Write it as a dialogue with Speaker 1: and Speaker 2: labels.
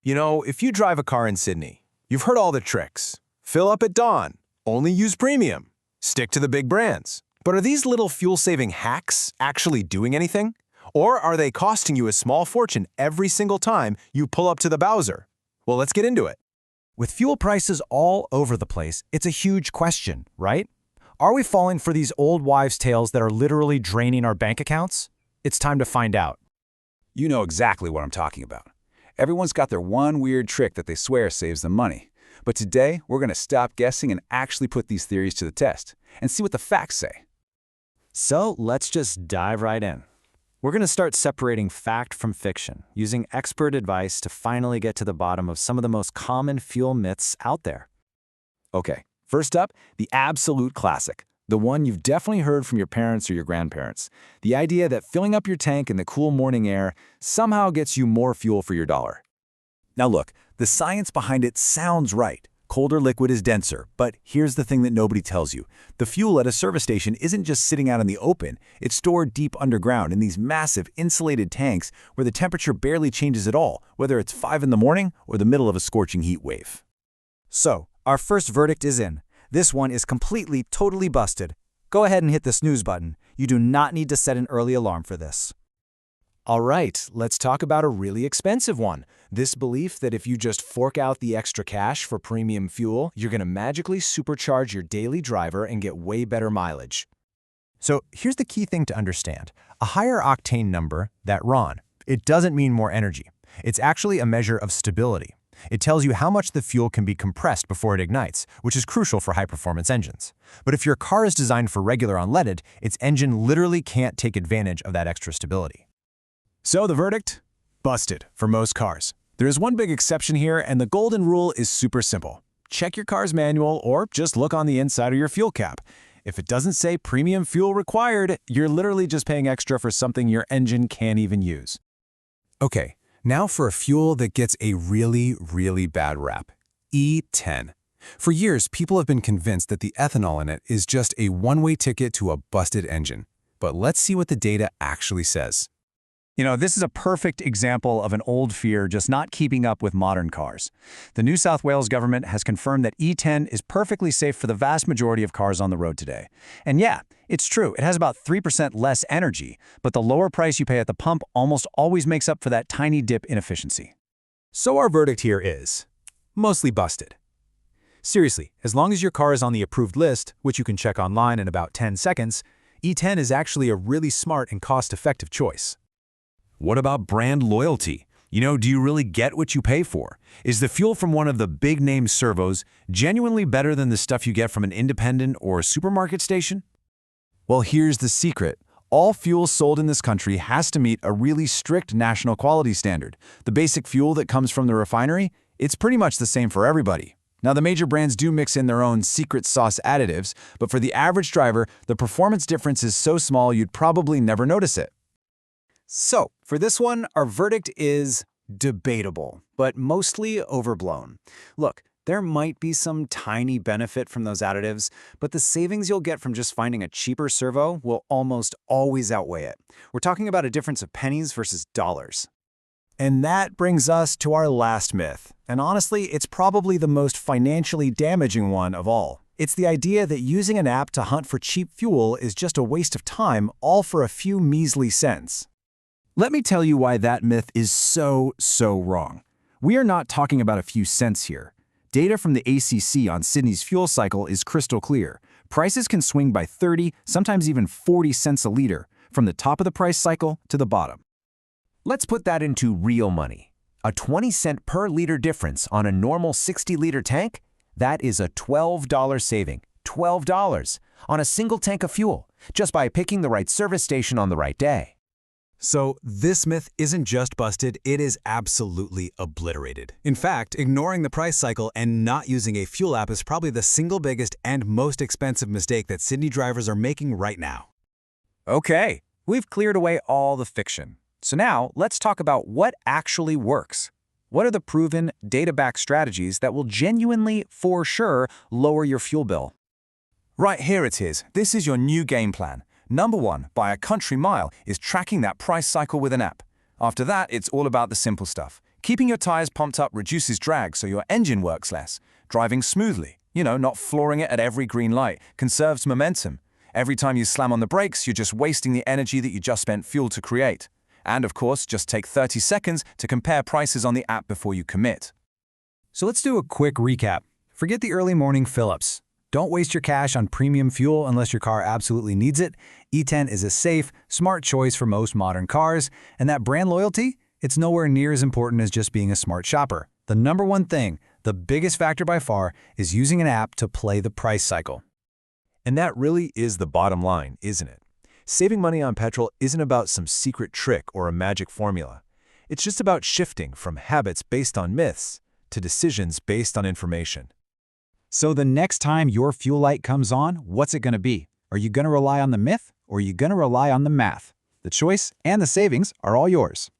Speaker 1: If you drive a car in Sydney, you've heard all the tricks. Fill up at dawn, only use premium, stick to the big brands. But are these little fuel-saving hacks actually doing anything? Or are they costing you a small fortune every single time you pull up to the Bowser? Well, let's get into it.
Speaker 2: With fuel prices all over the place, it's a huge question, right? Are we falling for these old wives' tales that are literally draining our bank accounts? It's time to find out.
Speaker 3: You know exactly what I'm talking about. Everyone's got their one weird trick that they swear saves them money. But today, we're going to stop guessing and actually put these theories to the test and see what the facts say.
Speaker 2: So let's just dive right in. We're going to start separating fact from fiction, using expert advice to finally get to the bottom of some of the most common fuel myths out there.
Speaker 3: Okay, first up, the absolute classic. The one you've definitely heard from your parents or your grandparents. The idea that filling up your tank in the cool morning air somehow gets you more fuel for your dollar. Now look, the science behind it sounds right. Colder liquid is denser, but here's the thing that nobody tells you. The fuel at a service station isn't just sitting out in the open. It's stored deep underground in these massive insulated tanks where the temperature barely changes at all, whether it's 5 in the morning or the middle of a scorching heat wave.
Speaker 2: So, our first verdict is in. This one is completely, totally busted. Go ahead and hit the snooze button. You do not need to set an early alarm for this.
Speaker 1: All right, let's talk about a really expensive one. This belief that if you just fork out the extra cash for premium fuel, you're going to magically supercharge your daily driver and get way better mileage. So here's the key thing to understand. A higher octane number, that RON, it doesn't mean more energy. It's actually a measure of stability. It tells you how much the fuel can be compressed before it ignites, which is crucial for high-performance engines. But if your car is designed for regular unleaded, its engine literally can't take advantage of that extra stability. So the verdict? Busted for most cars. There is one big exception here, and the golden rule is super simple. Check your car's manual or just look on the inside of your fuel cap. If it doesn't say premium fuel required, you're literally just paying extra for something your engine can't even use. Okay. Now for a fuel that gets a really, really bad rap, E10. For years, people have been convinced that the ethanol in it is just a one-way ticket to a busted engine. But let's see what the data actually says.
Speaker 2: This is a perfect example of an old fear just not keeping up with modern cars. The New South Wales government has confirmed that E10 is perfectly safe for the vast majority of cars on the road today. And yeah, it's true, it has about 3% less energy, but the lower price you pay at the pump almost always makes up for that tiny dip in efficiency.
Speaker 1: So our verdict here is mostly busted. Seriously, as long as your car is on the approved list, which you can check online in about 10 seconds, E10 is actually a really smart and cost-effective choice. What about brand loyalty? Do you really get what you pay for? Is the fuel from one of the big-name servos genuinely better than the stuff you get from an independent or supermarket station? Well, here's the secret. All fuel sold in this country has to meet a really strict national quality standard. The basic fuel that comes from the refinery, it's pretty much the same for everybody. Now, the major brands do mix in their own secret sauce additives, but for the average driver, the performance difference is so small you'd probably never notice it. So, for this one, our verdict is debatable, but mostly overblown. Look, there might be some tiny benefit from those additives, but the savings you'll get from just finding a cheaper servo will almost always outweigh it. We're talking about a difference of pennies versus dollars. And that brings us to our last myth. And honestly, it's probably the most financially damaging one of all. It's the idea that using an app to hunt for cheap fuel is just a waste of time, all for a few measly cents. Let me tell you why that myth is so wrong. We are not talking about a few cents here. Data from the ACC on Sydney's fuel cycle is crystal clear. Prices can swing by 30, sometimes even 40 cents a liter, from the top of the price cycle to the bottom. Let's put that into real money. A 20-cent per liter difference on a normal 60-liter tank? That is a $12 saving. $12 on a single tank of fuel, just by picking the right service station on the right day. So this myth isn't just busted, it is absolutely obliterated. In fact, ignoring the price cycle and not using a fuel app is probably the single biggest and most expensive mistake that Sydney drivers are making right now. Okay, we've cleared away all the fiction. So now let's talk about what actually works. What are the proven, data-backed strategies that will genuinely, for sure, lower your fuel bill? Right here it is. This is your new game plan. Number 1, by a country mile, is tracking that price cycle with an app. After that, it's all about the simple stuff.
Speaker 2: Keeping your tires pumped up reduces drag so your engine works less. Driving smoothly, not flooring it at every green light, conserves momentum. Every time you slam on the brakes, you're just wasting the energy that you just spent fuel to create. And of course, just take 30 seconds to compare prices on the app before you commit.
Speaker 1: So let's do a quick recap. Forget the early morning fill-ups. Don't waste your cash on premium fuel unless your car absolutely needs it. E10 is a safe, smart choice for most modern cars, and that brand loyalty, it's nowhere near as important as just being a smart shopper. The number one thing, the biggest factor by far, is using an app to play the price cycle.
Speaker 4: And that really is the bottom line, isn't it? Saving money on petrol isn't about some secret trick or a magic formula. It's just about shifting from habits based on myths to decisions based on information.
Speaker 1: So the next time your fuel light comes on, what's it going to be? Are you going to rely on the myth or are you going to rely on the math? The choice and the savings are all yours.